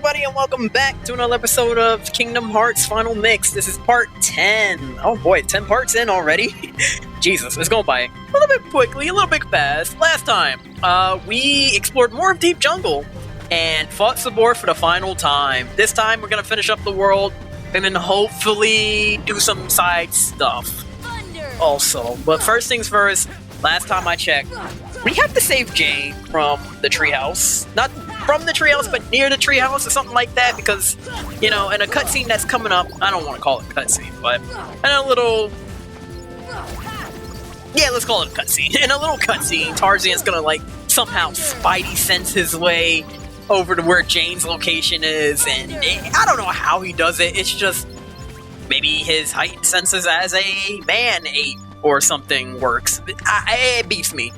everybody, and welcome back to another episode of Kingdom Hearts Final Mix. This is part 10. Oh boy, 10 parts in already? Jesus, it's going by a little bit quickly, a little bit fast. Last time, we explored more of Deep Jungle and fought Sabor for the final time. This time, we're gonna finish up the world and then hopefully do some side stuff also. But first things first, last time I checked, we have to save Jane from the treehouse. Not from the treehouse, but near the treehouse or something like that, because, you know, in a cutscene that's coming up, I don't want to call it a cutscene, but in a little... Yeah, let's call it a cutscene. In a little cutscene, Tarzan's gonna, like, somehow Spidey sense his way over to where Jane's location is, and I don't know how he does it. It's just maybe his heightened senses as a man-ape or something works. It beats me.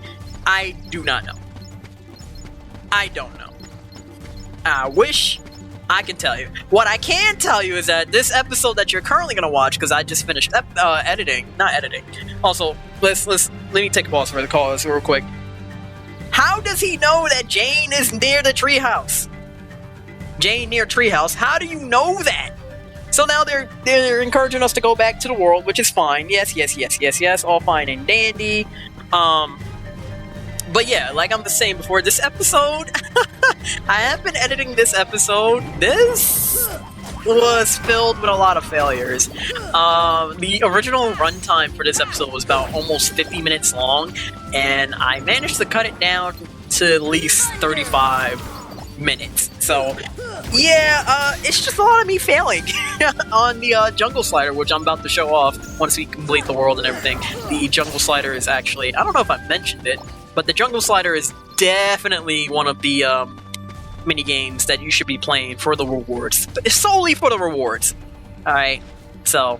I do not know. I don't know. I wish I could tell you. What I can tell you is that this episode that you're currently going to watch, because I just finished editing. Not editing. Also, let me take a pause for the call this real quick. How does he know that Jane is near the treehouse? Jane near treehouse. How do you know that? So now they're encouraging us to go back to the world, which is fine. Yes. All fine and dandy. But yeah, like I'm saying before, this episode, I have been editing this episode. This was filled with a lot of failures. The original runtime for this episode was about almost 50 minutes long, and I managed to cut it down to at least 35 minutes. So, yeah, it's just a lot of me failing on the Jungle Slider, which I'm about to show off once we complete the world and everything. The Jungle Slider is actually, I don't know if I mentioned it, but the Jungle Slider is definitely one of the mini games that you should be playing for the rewards. It's solely for the rewards. Alright, so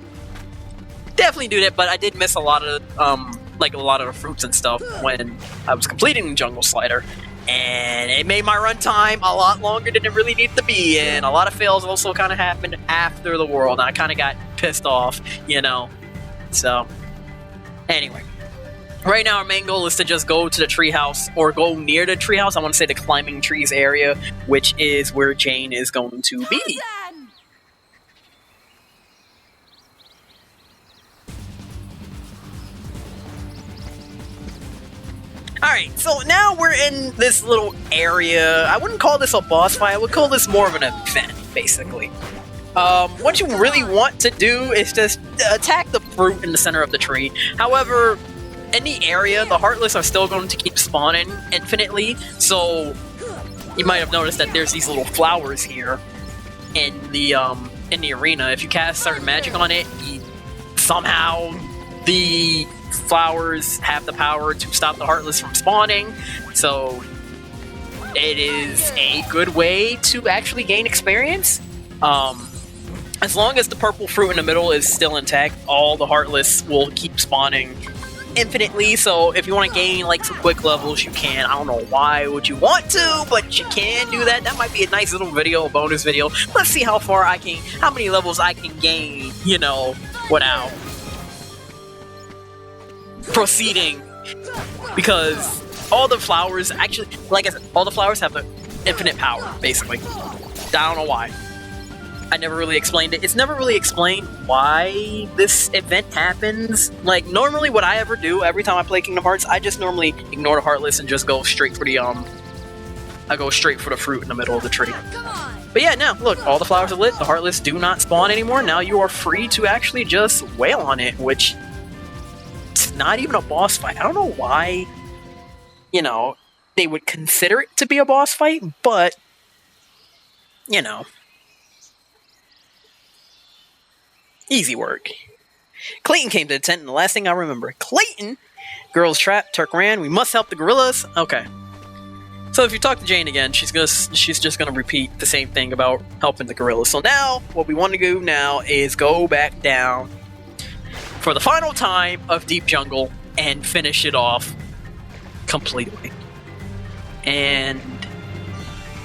definitely do that, but I did miss a lot of the fruits and stuff when I was completing the Jungle Slider, and it made my runtime a lot longer than it really needed to be, and a lot of fails also kind of happened after the world, and I kind of got pissed off, you know. So, anyway. Right now, our main goal is to just go to the treehouse, or go near the treehouse. I want to say the climbing trees area, which is where Jane is going to be. Alright, so now we're in this little area. I wouldn't call this a boss fight. I would call this more of an event, basically. What you really want to do is just attack the fruit in the center of the tree. However, in the area, the Heartless are still going to keep spawning infinitely, so you might have noticed that there's these little flowers here in the arena. If you cast certain magic on it, somehow the flowers have the power to stop the Heartless from spawning, so it is a good way to actually gain experience. As long as the purple fruit in the middle is still intact, all the Heartless will keep spawning infinitely, so if you want to gain like some quick levels, you can. I don't know why would you want to, but you can do that. That might be a nice little video, a bonus video. Let's see how many levels I can gain, you know, without proceeding, because all the flowers, actually, like I said, all the flowers have infinite power, basically. I don't know why. I never really explained it. It's never really explained why this event happens. Like, normally what I ever do every time I play Kingdom Hearts, I just normally ignore the Heartless and just go straight for the, I go straight for the fruit in the middle of the tree. But yeah, now, look, all the flowers are lit, the Heartless do not spawn anymore, now you are free to actually just wail on it, which, it's not even a boss fight. I don't know why, you know, they would consider it to be a boss fight, but, you know. Easy work. Clayton came to the tent, and the last thing I remember, Clayton! Girls trapped, Turk ran, we must help the gorillas. Okay. So if you talk to Jane again, she's just gonna repeat the same thing about helping the gorillas. So now, what we want to do now is go back down for the final time of Deep Jungle and finish it off completely. And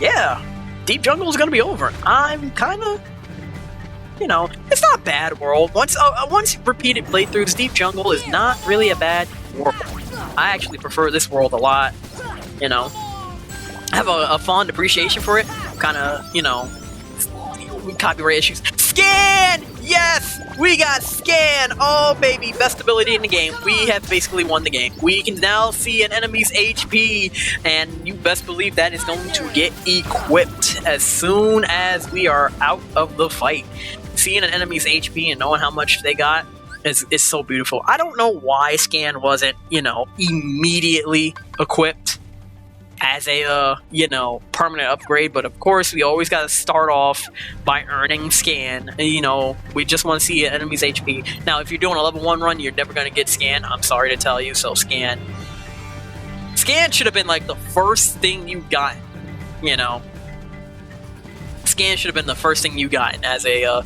yeah, Deep Jungle is gonna be over. I'm kind of, you know, it's not a bad world. Once repeated playthroughs, Deep Jungle is not really a bad world. I actually prefer this world a lot, you know. I have a fond appreciation for it. Kind of, you know, copyright issues. Scan! Yes! We got Scan! Oh, baby, best ability in the game. We have basically won the game. We can now see an enemy's HP, and you best believe that is going to get equipped as soon as we are out of the fight. Seeing an enemy's HP and knowing how much they got is so beautiful. I don't know why Scan wasn't, immediately equipped as a, permanent upgrade, but of course we always got to start off by earning Scan. We just want to see an enemy's HP. Now, if you're doing a level 1 run, you're never going to get Scan. I'm sorry to tell you, so Scan should have been like the first thing you got, Scan should have been the first thing you got as a,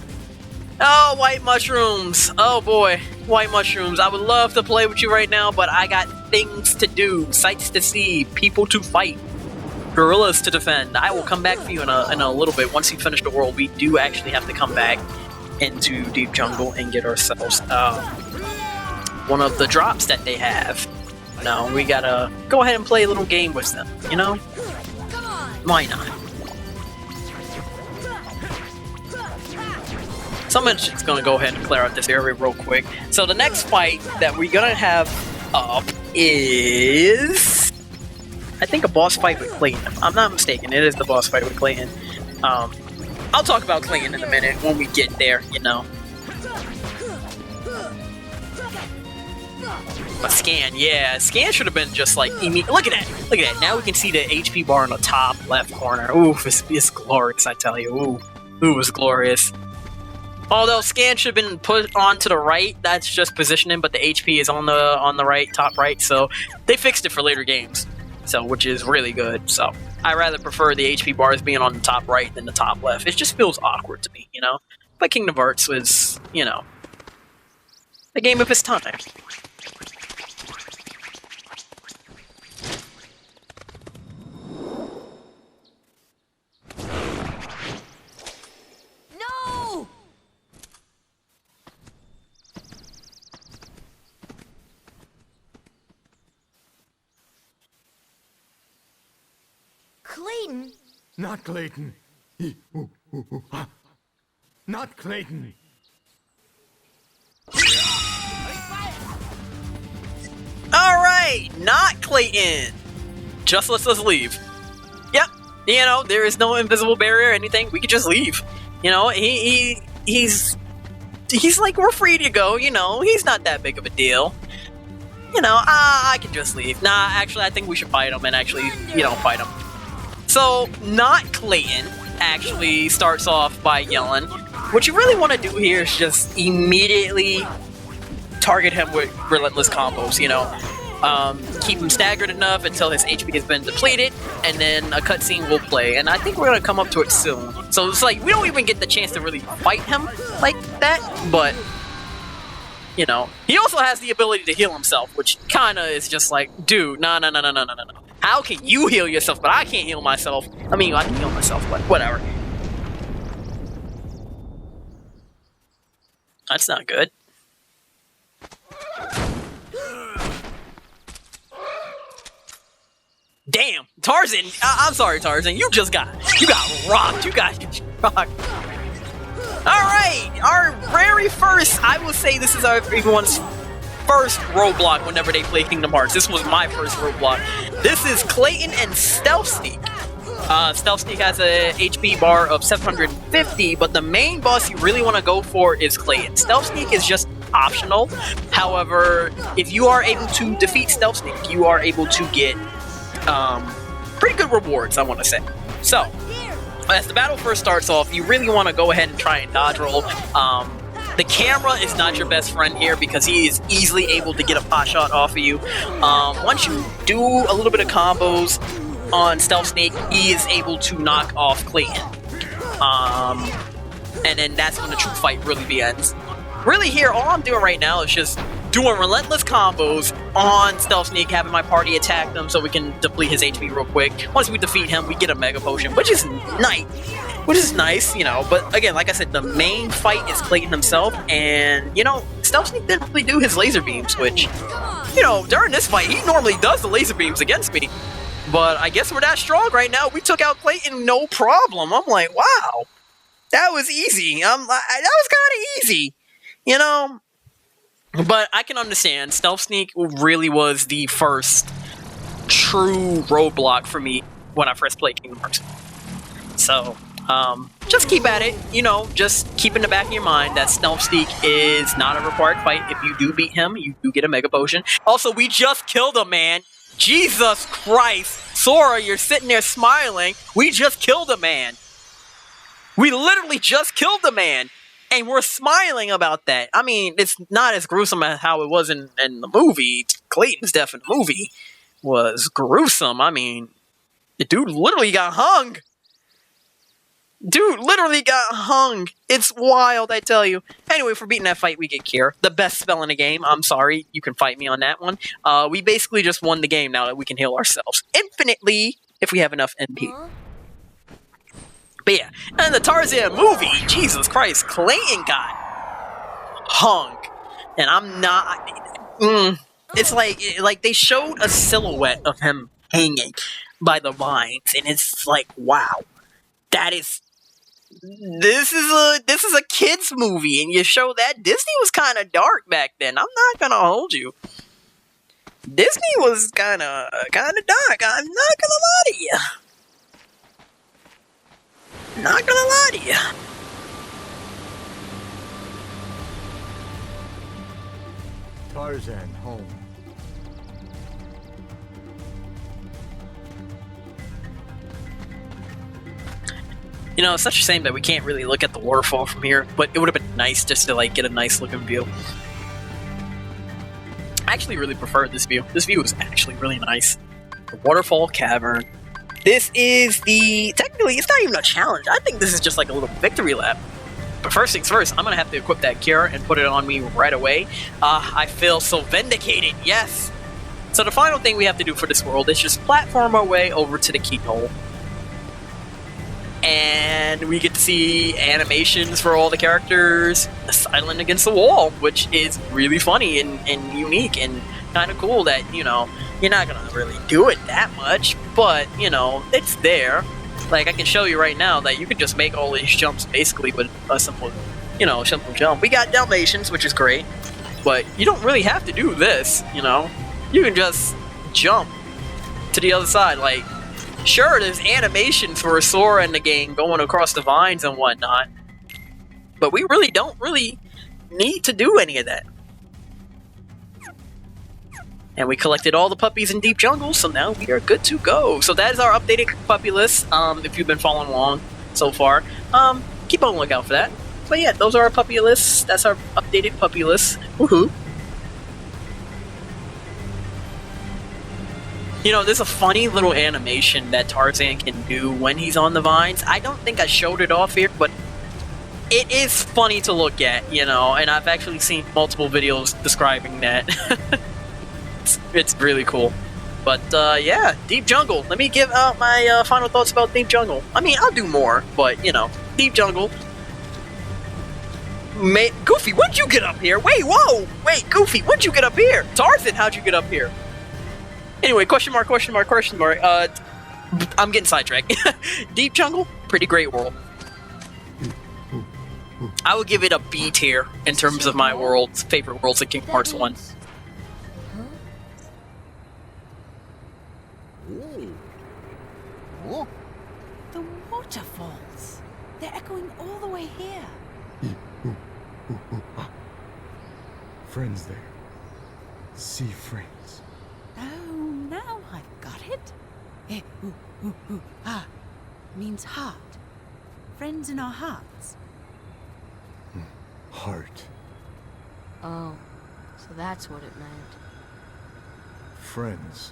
oh, white mushrooms! Oh boy, white mushrooms. I would love to play with you right now, but I got things to do, sights to see, people to fight, gorillas to defend. I will come back for you in a little bit. Once you finish the world, we do actually have to come back into Deep Jungle and get ourselves one of the drops that they have. No, we gotta go ahead and play a little game with them, Why not? So I'm just gonna go ahead and clear out this area real quick. So the next fight that we're gonna have up is, I think, a boss fight with Clayton. If I'm not mistaken, it is the boss fight with Clayton. I'll talk about Clayton in a minute when we get there, But Scan, yeah, Scan should have been just like, look at that, now we can see the HP bar in the top left corner. Ooh, it's glorious, I tell you. Ooh, it's glorious. Although Scan should have been put onto the right, that's just positioning, but the HP is on the right, top right, so they fixed it for later games, so which is really good. So I rather prefer the HP bars being on the top right than the top left. It just feels awkward to me, But Kingdom Hearts was, a game of its time. Clayton? Not Clayton. Not Clayton. Alright, not Clayton. Just let us leave. Yep, there is no invisible barrier or anything. We could just leave. He's like, we're free to go, he's not that big of a deal. I can just leave. Nah, actually, I think we should fight him and actually, fight him. So, not Clayton actually starts off by yelling. What you really want to do here is just immediately target him with relentless combos, keep him staggered enough until his HP has been depleted, and then a cutscene will play. And I think we're going to come up to it soon. So it's like, we don't even get the chance to really fight him like that, but, he also has the ability to heal himself, which kind of is just like, dude, no. How can you heal yourself, but I can't heal myself? I mean, I can heal myself, but whatever. That's not good. Damn, Tarzan! I'm sorry, Tarzan. You got rocked. You got rocked. Alright, our very first, I will say this is everyone's first roadblock whenever they play Kingdom Hearts. This was my first roadblock. This is Clayton and Stealth Sneak. Stealth Sneak has a HP bar of 750, but the main boss you really want to go for is Clayton. Stealth Sneak is just optional. However, if you are able to defeat Stealth Sneak, you are able to get pretty good rewards, I want to say. So, as the battle first starts off, you really want to go ahead and try and dodge roll. The camera is not your best friend here because he is easily able to get a pot shot off of you. Once you do a little bit of combos on Stealth Sneak, he is able to knock off Clayton. And then that's when the true fight really begins. Really here, all I'm doing right now is just doing relentless combos on Stealth Sneak, having my party attack them so we can deplete his HP real quick. Once we defeat him, we get a Mega Potion, which is nice. But again, like I said, the main fight is Clayton himself, and, Stealth Sneak didn't really do his laser beams, which, during this fight, he normally does the laser beams against me. But I guess we're that strong right now. We took out Clayton no problem. I'm like, wow. That was easy. That was kind of easy, you know. But I can understand. Stealth Sneak really was the first true roadblock for me when I first played Kingdom Hearts. So, just keep at it. You know, just keep in the back of your mind that Stealth Sneak is not a required fight. If you do beat him, you do get a Mega Potion. Also, we just killed him, man. Jesus Christ. Sora, you're sitting there smiling. We just killed a man. We literally just killed a man. And we're smiling about that. I mean, it's not as gruesome as how it was in the movie. Clayton's death in the movie was gruesome. I mean, the dude literally got hung. Dude literally got hung. It's wild, I tell you. Anyway, for beating that fight, we get Cure. The best spell in the game. I'm sorry. You can fight me on that one. We basically just won the game now that we can heal ourselves infinitely if we have enough MP. But yeah, and the Tarzan movie, Jesus Christ, Clayton got hung. And I'm not... It's like they showed a silhouette of him hanging by the vines. And it's like, wow. That is... This is a kid's movie, and you show that Disney was kind of dark back then. I'm not gonna hold you. Disney was kind of dark. I'm not gonna lie to you. Not gonna lie to you. Tarzan home. You know, it's such a shame that we can't really look at the waterfall from here, but it would have been nice just to, like, get a nice looking view. I actually really prefer this view. This view is actually really nice. The waterfall cavern. This is technically, it's not even a challenge. I think this is just like a little victory lap. But first things first, I'm gonna have to equip that cure and put it on me right away. I feel so vindicated, yes! So the final thing we have to do for this world is just platform our way over to the keyhole. And we get to see animations for all the characters silent against the wall, which is really funny and unique and kind of cool that, you know, you're not gonna really do it that much, but, you know, it's there. Like, I can show you right now that you can just make all these jumps basically with a simple, you know, simple jump. We got Dalmatians, which is great, but you don't really have to do this, you know? You can just jump to the other side, like, sure, there's animations for Sora and the gang going across the vines and whatnot, but we really don't need to do any of that. And we collected all the puppies in Deep Jungle, so now we are good to go. So that is our updated puppy list, if you've been following along so far. Keep on the lookout for that. But yeah, those are our puppy lists. That's our updated puppy list. Woohoo! You know, there's a funny little animation that Tarzan can do when he's on the vines. I don't think I showed it off here, but it is funny to look at, you know, and I've actually seen multiple videos describing that. It's really cool. But, yeah, Deep Jungle. Let me give out my final thoughts about Deep Jungle. I mean, I'll do more, but, you know, Deep Jungle. Goofy, when'd you get up here? Wait, whoa! Wait, Goofy, when'd you get up here? Tarzan, how'd you get up here? Anyway, question mark. I'm getting sidetracked. Deep Jungle, pretty great world. I would give it a B tier in terms of my favorite worlds of Kingdom Hearts 1. The waterfalls. They're echoing all the way here. Friends there. See friends. Oh, now I've got it. Means heart. Friends in our hearts. Heart. Oh, so that's what it meant. Friends.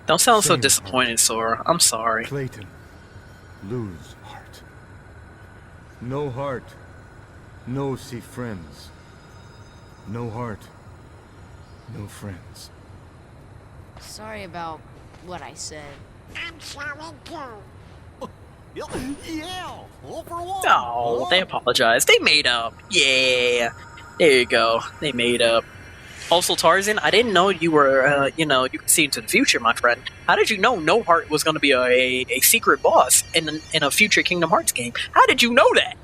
Don't sound so Same. disappointed, Sora. I'm sorry. Clayton. Lose heart. No heart. No see friends. No heart. No friends. Sorry about what I said. I'm sorry too. Yeah, all for one. Oh, they apologized. They made up. Yeah. There you go. They made up. Also, Tarzan, I didn't know you were, you know, you could see into the future, my friend. How did you know No Heart was going to be a secret boss in a future Kingdom Hearts game? How did you know that?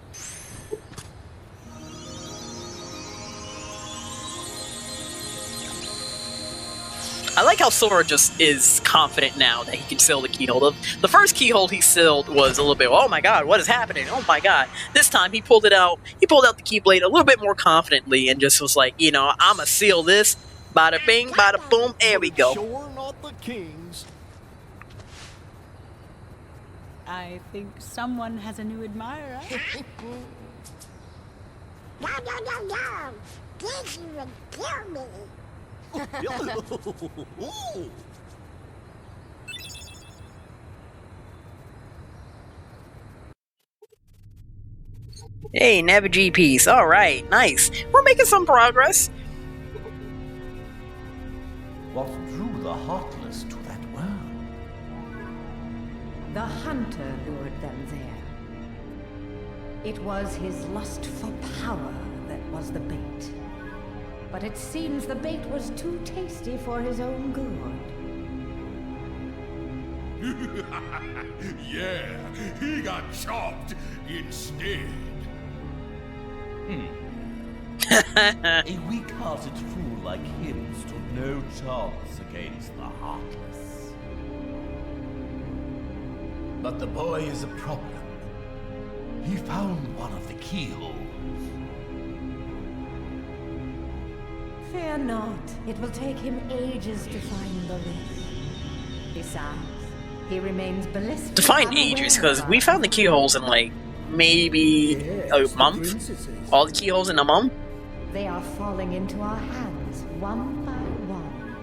I like how Sora just is confident now that he can seal the keyhole. The first keyhole he sealed was a little bit, oh my god, what is happening? Oh my god. This time he pulled it out. He pulled out the Keyblade a little bit more confidently and just was like, you know, I'ma seal this. Bada bing, bada boom, there we go. Sure not the kings. I think someone has a new admirer. No, no, no, no! Please even kill me! Ooh. Hey, Navig piece. Alright, nice. We're making some progress. What drew the Heartless to that world? The hunter lured them there. It was his lust for power that was the bait. But it seems the bait was too tasty for his own good. Yeah, he got chopped instead. A weak-hearted fool like him stood no chance against the Heartless. But the boy is a problem. He found one of the keyholes. Fear not, it will take him ages to find the rest. Besides, he remains ballistic. To find ages, because we found the keyholes in like maybe a month. All the keyholes in a month. They are falling into our hands one by one.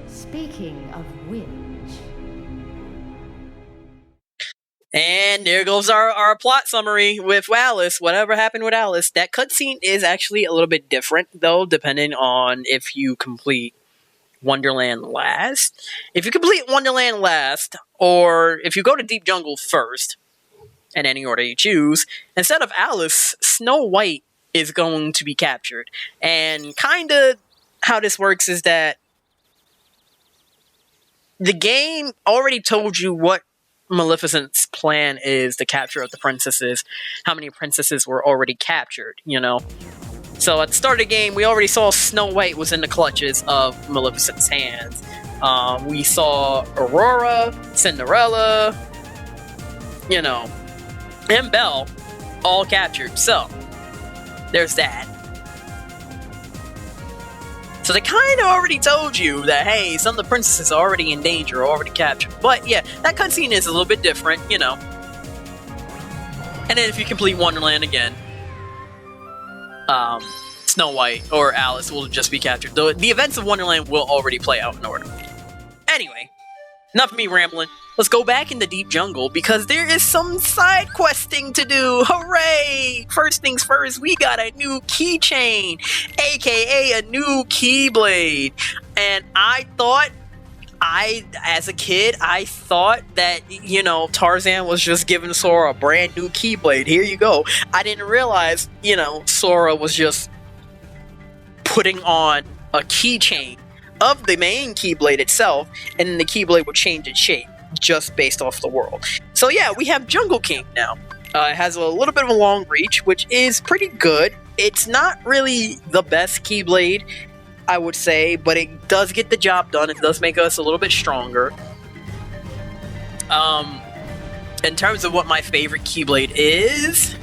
Speaking of which, And there goes our plot summary with Alice. Whatever happened with Alice. That cutscene is actually a little bit different, though, depending on if you complete Wonderland last. If you complete Wonderland last, or if you go to Deep Jungle first, in any order you choose, instead of Alice, Snow White is going to be captured. And kind of how this works is that the game already told you what Maleficent's plan is, the capture of the princesses, how many princesses were already captured, you know? So at the start of the game, we already saw Snow White was in the clutches of Maleficent's hands. We saw Aurora, Cinderella, you know, and Belle all captured. So, there's that. So they kind of already told you that, hey, some of the princesses are already in danger, already captured. But yeah, that cutscene is a little bit different, you know. And then if you complete Wonderland again, Snow White or Alice will just be captured. The events of Wonderland will already play out in order. Anyway, enough of me rambling. Let's go back in the Deep Jungle because there is some side questing to do. Hooray! First things first, we got a new keychain, aka a new Keyblade. And as a kid, I thought that, you know, Tarzan was just giving Sora a brand new Keyblade. Here you go. I didn't realize, you know, Sora was just putting on a keychain of the main Keyblade itself, and then the Keyblade would change its shape just based off the world. So yeah, we have Jungle King now. It has a little bit of a long reach, which is pretty good. It's not really the best Keyblade, I would say, but it does get the job done. It does make us a little bit stronger. In terms of what my favorite Keyblade is,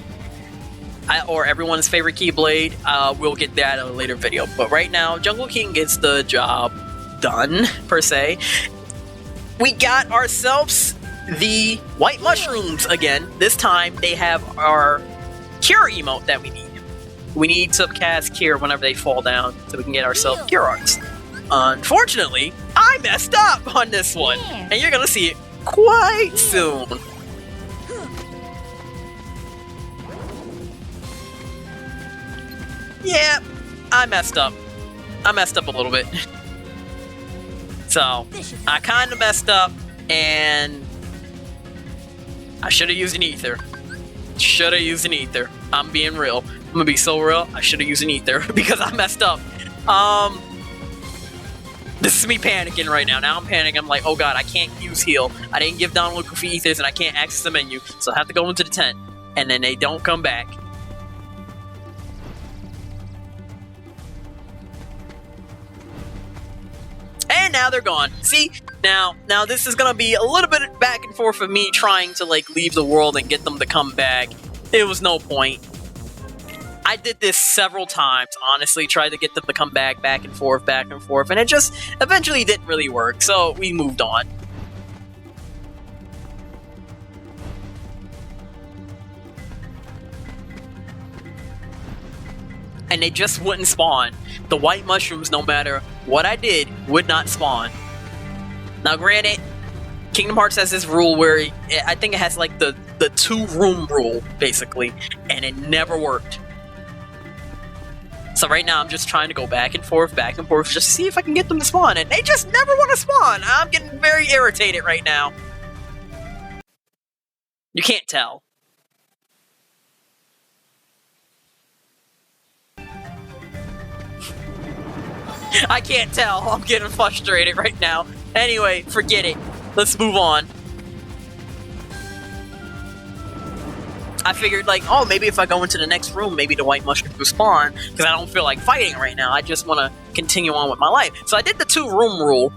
or everyone's favorite Keyblade, we'll get that in a later video. But right now, Jungle King gets the job done, per se. We got ourselves the white mushrooms again. This time, they have our Cure emote that we need. We need to cast Cure whenever they fall down so we can get ourselves Cure Arts. Unfortunately, I messed up on this one, and you're gonna see it quite soon. Yeah, I messed up. I messed up a little bit. So, I kind of messed up, and I should have used an ether. Should have used an ether. I'm being real. I'm gonna be so real. I should have used an ether because I messed up. This is me panicking right now. Now I'm panicking. I'm like, oh god, I can't use heal. I didn't give Donald Goofy ethers, and I can't access the menu, so I have to go into the tent, and then they don't come back. And now they're gone. See? Now this is gonna be a little bit back and forth of me trying to, like, leave the world and get them to come back. It was no point. I did this several times, honestly, tried to get them to come back and forth, and it just eventually didn't really work, so we moved on. And they just wouldn't spawn. The white mushrooms, no matter what I did, would not spawn. Now granted, Kingdom Hearts has this rule where I think it has like the 2-room rule, basically, and it never worked. So right now I'm just trying to go back and forth, just to see if I can get them to spawn, and they just never want to spawn! I'm getting very irritated right now. You can't tell. I can't tell. I'm getting frustrated right now. Anyway, forget it. Let's move on. I figured, like, oh, maybe if I go into the next room, maybe the white mushroom will spawn, because I don't feel like fighting right now. I just want to continue on with my life. So I did the 2-room rule,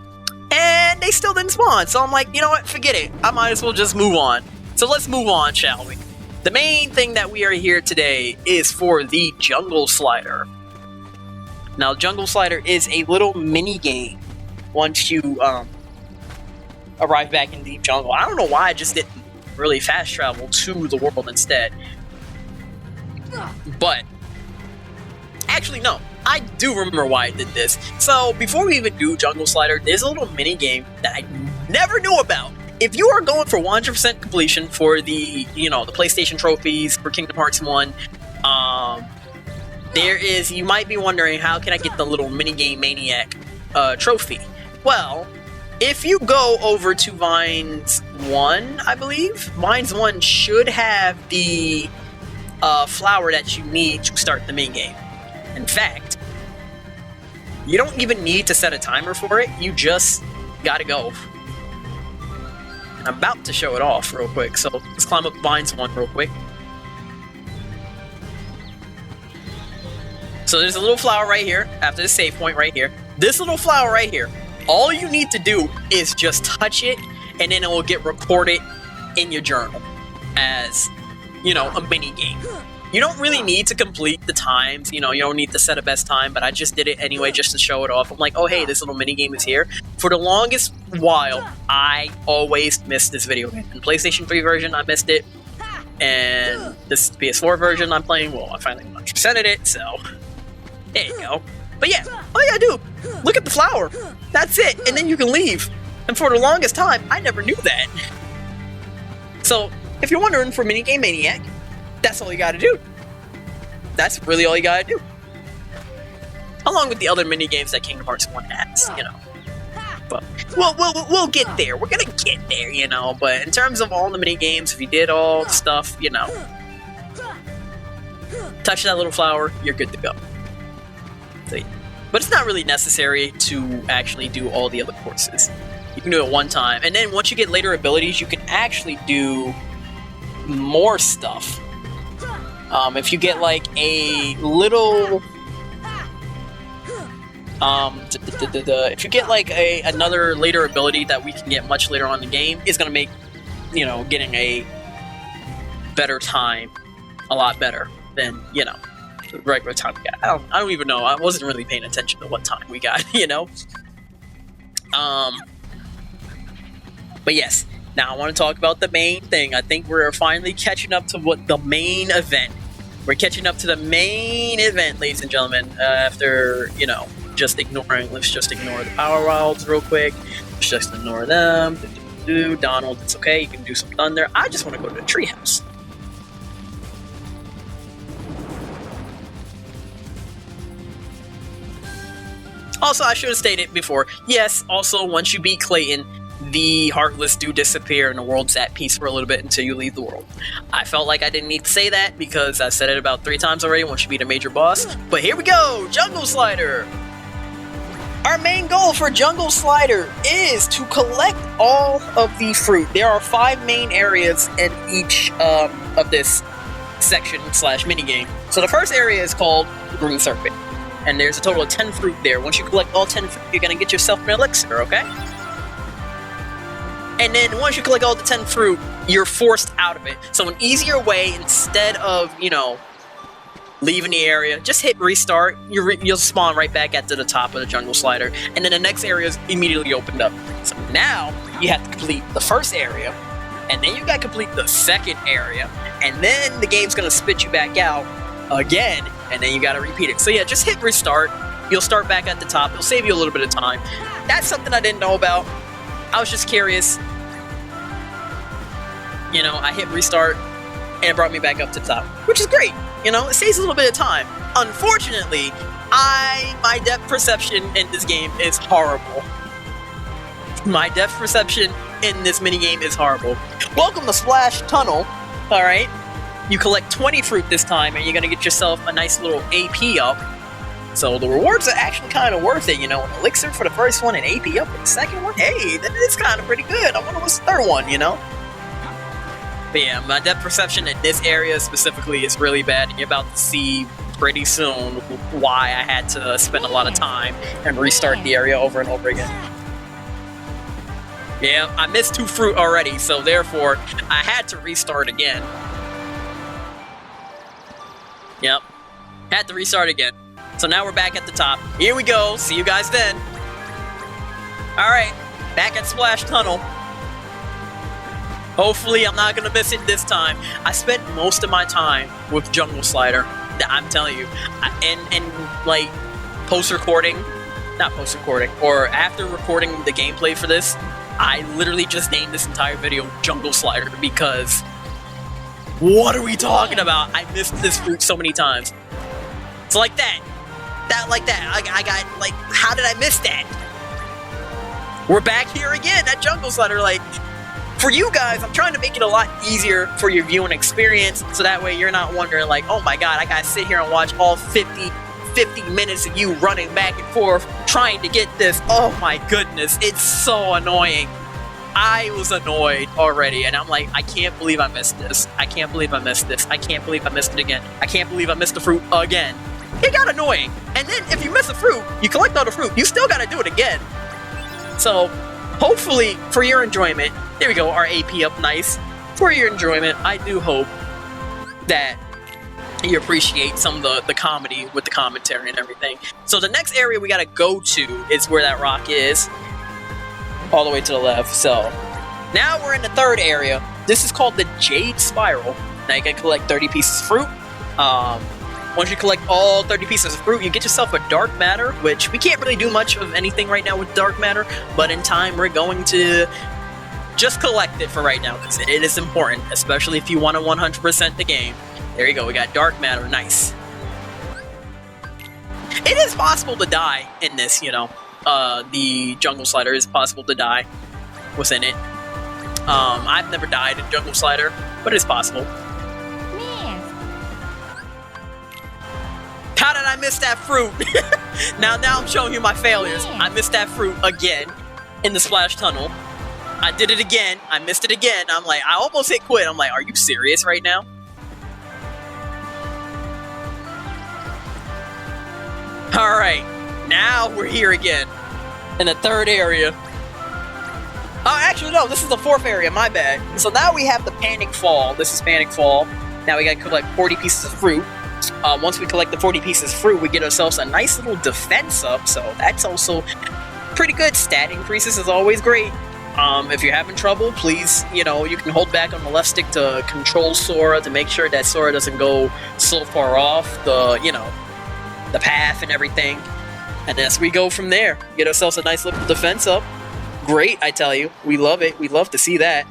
and they still didn't spawn. So I'm like, you know what? Forget it. I might as well just move on. So let's move on, shall we? The main thing that we are here today is for the Jungle Slider. Now, Jungle Slider is a little mini game once you arrive back in Deep Jungle. I don't know why I just didn't really fast travel to the world instead. But actually, no, I do remember why I did this. So before we even do Jungle Slider, there's a little mini game that I never knew about. If you are going for 100% completion for the, you know, the PlayStation trophies for Kingdom Hearts 1, you might be wondering, how can I get the little minigame Maniac trophy? Well, if you go over to Vines 1, I believe, Vines 1 should have the flower that you need to start the minigame. In fact, you don't even need to set a timer for it, you just gotta go. And I'm about to show it off real quick, so let's climb up Vines 1 real quick. So there's a little flower right here, after the save point right here. This little flower right here, all you need to do is just touch it, and then it will get recorded in your journal as, you know, a mini game. You don't really need to complete the times, you know, you don't need to set a best time, but I just did it anyway just to show it off. I'm like, oh hey, this little mini game is here. For the longest while, I always missed this video game. In PlayStation 3 version, I missed it, and this PS4 version I'm playing, well, I finally 100%ed it, so there you go. But yeah, all you gotta do, look at the flower. That's it, and then you can leave. And for the longest time, I never knew that. So, if you're wondering for Minigame Maniac, that's all you gotta do. That's really all you gotta do. Along with the other minigames that Kingdom Hearts 1 has, you know. But we'll get there. We're gonna get there, you know. But in terms of all the minigames, if you did all the stuff, you know, touch that little flower, you're good to go. See? But it's not really necessary to actually do all the other courses. You can do it one time, and then once you get later abilities, you can actually do more stuff. If you get like a little, if you get like another later ability that we can get much later on in the game, is gonna make, you know, getting a better time a lot better than, you know, the regular time we got. I don't even know. I wasn't really paying attention to what time we got, you know. But yes, now I want to talk about the main thing. I think we're finally catching up to what the main event. We're catching up to the main event, ladies and gentlemen. After, you know, just ignoring. Let's just ignore the Power Wilds real quick. Let's just ignore them. Donald, it's okay. You can do some thunder. I just want to go to the treehouse. Also, I should have stated before, yes, also, once you beat Clayton, the Heartless do disappear and the world's at peace for a little bit until you leave the world. I felt like I didn't need to say that because I said it about 3 times already once you beat a major boss. But here we go! Jungle Slider! Our main goal for Jungle Slider is to collect all of the fruit. There are 5 main areas in each of this section / minigame. So the first area is called Green Serpent. and there's a total of 10 fruit there. Once you collect all 10 fruit, you're gonna get yourself an elixir, okay? And then once you collect all the 10 fruit, you're forced out of it. So an easier way, instead of, you know, leaving the area, just hit restart. You'll spawn right back at the top of the jungle slider, and then the next area is immediately opened up. So now you have to complete the first area, and then you gotta complete the second area, and then the game's gonna spit you back out again, and then you gotta repeat it. So yeah, just hit restart. You'll start back at the top. It'll save you a little bit of time. That's something I didn't know about. I was just curious. You know, I hit restart, and it brought me back up to the top, which is great. You know, it saves a little bit of time. Unfortunately, my depth perception in this game is horrible. My depth perception in this minigame is horrible. Welcome to Splash Tunnel, alright? You collect 20 fruit this time, and you're gonna get yourself a nice little AP up. So the rewards are actually kind of worth it, you know? An elixir for the first one, and AP up for the second one? Hey, that is kind of pretty good. I wonder what's the third one, you know? But yeah, my depth perception in this area specifically is really bad, and you're about to see pretty soon why I had to spend a lot of time and restart the area over and over again. Yeah, I missed 2 fruit already, so therefore, I had to restart again. Yep, had to restart again. So now we're back at the top. Here we go, see you guys then. Alright, back at Splash Tunnel. Hopefully I'm not gonna miss it this time. I spent most of my time with Jungle Slider. I'm telling you. And like, post-recording, not post-recording, or after recording the gameplay for this, I literally just named this entire video Jungle Slider because what are we talking about? I missed this fruit so many times. It's like that. I got, like, how did I miss that? We're back here again at Jungle Slider, like, for you guys, I'm trying to make it a lot easier for your viewing experience, so that way you're not wondering like, oh my god, I gotta sit here and watch all 50 minutes of you running back and forth trying to get this. Oh my goodness, it's so annoying. I was annoyed already, and I'm like, I can't believe I missed this. I can't believe I missed this. I can't believe I missed it again. I can't believe I missed the fruit again. It got annoying. And then if you miss a fruit, you collect all the fruit, you still gotta do it again. So, hopefully, for your enjoyment, there we go, our AP up nice. For your enjoyment, I do hope that you appreciate some of the comedy with the commentary and everything. So the next area we gotta go to is where that rock is. All the way to the left. So, now we're in the third area. This is called the Jade Spiral. Now you can collect 30 pieces of fruit. Once you collect all 30 pieces of fruit, you get yourself a Dark Matter, which we can't really do much of anything right now with Dark Matter, but in time we're going to just collect it for right now, because it is important, especially if you want to 100% the game. There you go, we got Dark Matter, nice. It is possible to die in this, you know. The Jungle Slider is possible to die within it. I've never died in Jungle Slider, but it is possible. How did I miss that fruit? now I'm showing you my failures. I missed that fruit again in the Splash Tunnel. I did it again. I missed it again. I'm like, I almost hit quit. I'm like, are you serious right now? Alright, now we're here again in the third area. Oh, actually, no, this is the fourth area, my bad. So now we have the Panic Fall. This is Panic Fall. Now we gotta collect 40 pieces of fruit. Once we collect the 40 pieces of fruit, we get ourselves a nice little defense up, so that's also pretty good. Stat increases is always great. If you're having trouble, please, you know, you can hold back on the left stick to control Sora to make sure that Sora doesn't go so far off the, you know, the path and everything. And as we go from there, get ourselves a nice little defense up. Great, I tell you. We love it. We love to see that.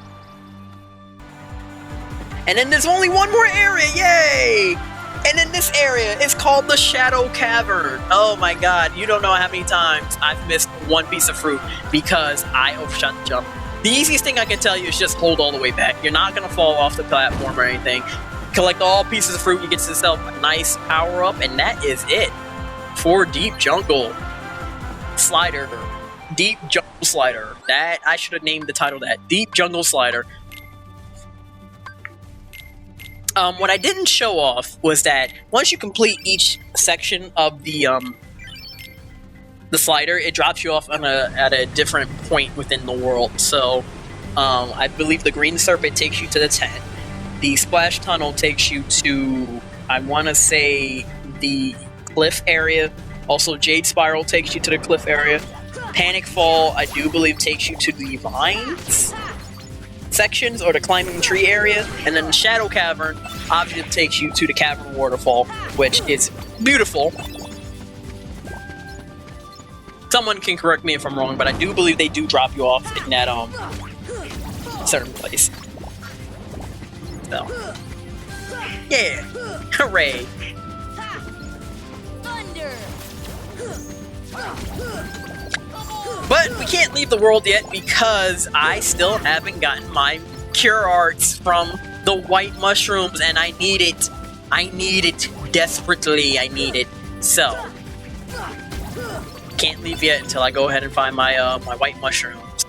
And then there's only one more area, yay! And in this area, it's called the Shadow Cavern. Oh my god, you don't know how many times I've missed one piece of fruit because I overshot the jump. The easiest thing I can tell you is just hold all the way back. You're not going to fall off the platform or anything. Collect all pieces of fruit, you get yourself a nice power-up, and that is it for Deep Jungle Slider. Deep Jungle Slider. That, I should have named the title that. Deep Jungle Slider. What I didn't show off was that once you complete each section of the the slider, it drops you off on at a different point within the world. So I believe the green serpent takes you to the tent. The splash tunnel takes you to, I want to say, the cliff area. Also, Jade Spiral takes you to the cliff area. Panic Fall, I do believe, takes you to the vines sections or the climbing tree area. And then the Shadow Cavern obviously takes you to the Cavern Waterfall, which is beautiful. Someone can correct me if I'm wrong, but I do believe they do drop you off in that certain place. So, yeah, hooray! But we can't leave the world yet because I still haven't gotten my cure arts from the white mushrooms, and I need it. I need it desperately. I need it. So can't leave yet until I go ahead and find my my white mushrooms.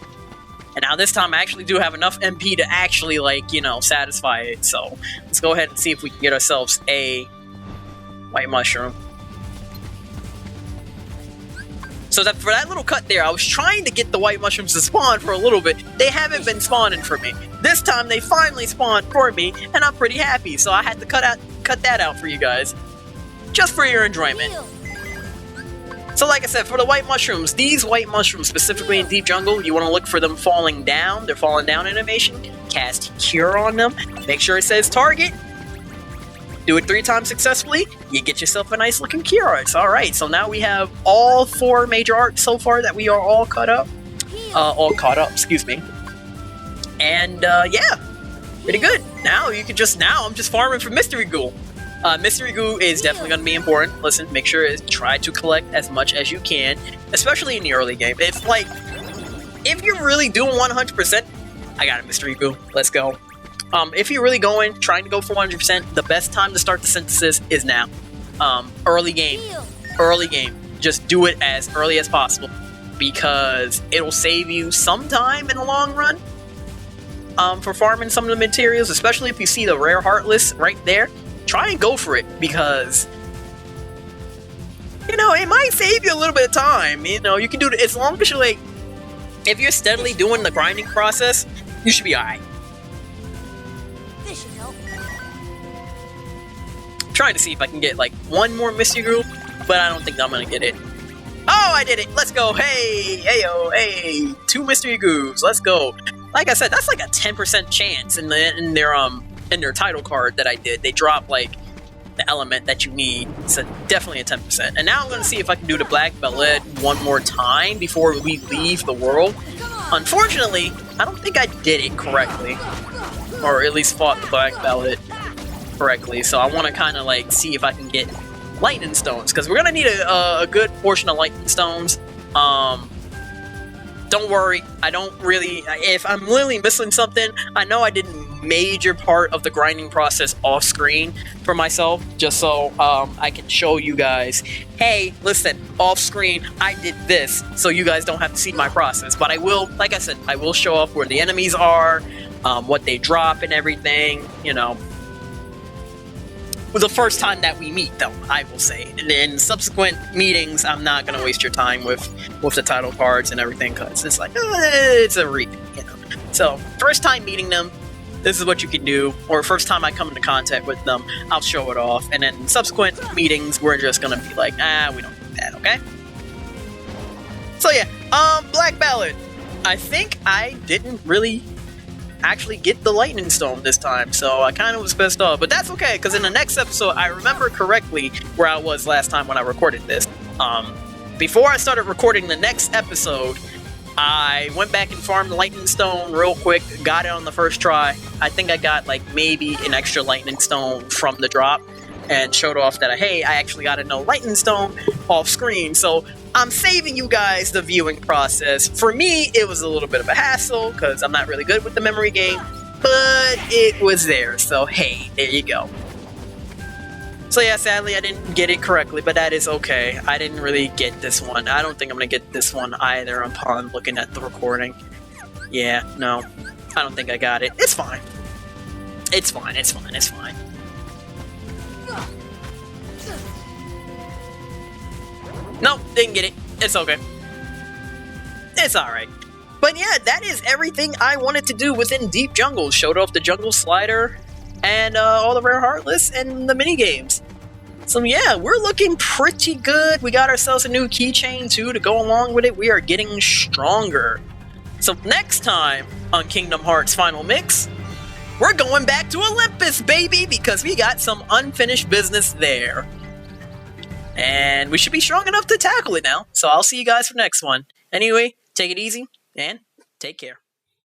And now this time I actually do have enough MP to actually, like, you know, satisfy it. So let's go ahead and see if we can get ourselves a white mushroom. So that for that little cut there, I was trying to get the white mushrooms to spawn for a little bit. They haven't been spawning for me. This time they finally spawned for me, and I'm pretty happy. So I had to cut that out for you guys, just for your enjoyment. So like I said, for the white mushrooms, these white mushrooms, specifically in Deep Jungle, you want to look for them falling down. Their falling down animation. Cast Cure on them. Make sure it says target. Do it 3 times successfully, you get yourself a nice looking cure arts. Alright, so now we have all 4 major arts so far that we are all caught up. Excuse me. And yeah, pretty good. Now you can I'm just farming for Mystery Ghoul. Mystery Goo is definitely going to be important. Listen, make sure to try to collect as much as you can, especially in the early game. If you're really doing 100%, I got a Mystery Goo. Let's go. If you're really trying to go for 100%, the best time to start the synthesis is now. Early game. Just do it as early as possible, because it'll save you some time in the long run for farming some of the materials, especially if you see the rare Heartless right there. Try and go for it, because, you know, it might save you a little bit of time. You know, you can do it as long as you're, like, if you're steadily doing the grinding process, you should be alright. This should help. Trying to see if I can get, like, 1 more Mystery Goo, but I don't think I'm gonna get it. Oh, I did it! Let's go! Hey! Heyo! Hey! 2 Mystery Goos! Let's go! Like I said, that's like a 10% chance in their title card that I did. They drop, like, the element that you need. So definitely a 10%. And now I'm going to see if I can do the Black Ballad 1 more time before we leave the world. Unfortunately, I don't think I did it correctly. Or at least fought the Black Ballad correctly. So I want to kind of, like, see if I can get Lightning Stones, because we're going to need a good portion of Lightning Stones. Don't worry, I don't really, if I'm really missing something, I know I did a major part of the grinding process off screen for myself, just so I can show you guys, hey, listen, off screen, I did this, so you guys don't have to see my process. But I will, like I said, I will show off where the enemies are, what they drop and everything, you know. The first time that we meet, though, I will say. And in subsequent meetings, I'm not going to waste your time with the title cards and everything, because it's like, it's a read, you know. So, first time meeting them, this is what you can do. Or first time I come into contact with them, I'll show it off. And then subsequent meetings, we're just going to be like, we don't do that, okay? So yeah, Black Ballad. I think I didn't really actually get the Lightning Stone this time, so I kind of was pissed off, but that's okay, because in the next episode, I remember correctly where I was last time when I recorded this. Before I started recording the next episode, I went back and farmed the Lightning Stone real quick, got it on the first try. I think I got, like, maybe an extra Lightning Stone from the drop, and showed off that, hey, I actually got a Lightning Stone off screen, so I'm saving you guys the viewing process. For me, it was a little bit of a hassle, because I'm not really good with the memory game, but it was there, so hey, there you go. So yeah, sadly I didn't get it correctly, but that is okay. I didn't really get this one. I don't think I'm going to get this one either upon looking at the recording. Yeah, no, I don't think I got it. It's fine. It's fine, it's fine, it's fine. Nope, didn't get it. It's okay. It's alright. But yeah, that is everything I wanted to do within Deep Jungle. Showed off the Jungle Slider, and all the rare Heartless, and the minigames. So yeah, we're looking pretty good. We got ourselves a new keychain too to go along with it. We are getting stronger. So next time on Kingdom Hearts Final Mix, we're going back to Olympus, baby, because we got some unfinished business there. And we should be strong enough to tackle it now. So I'll see you guys for next one. Anyway, take it easy and take care.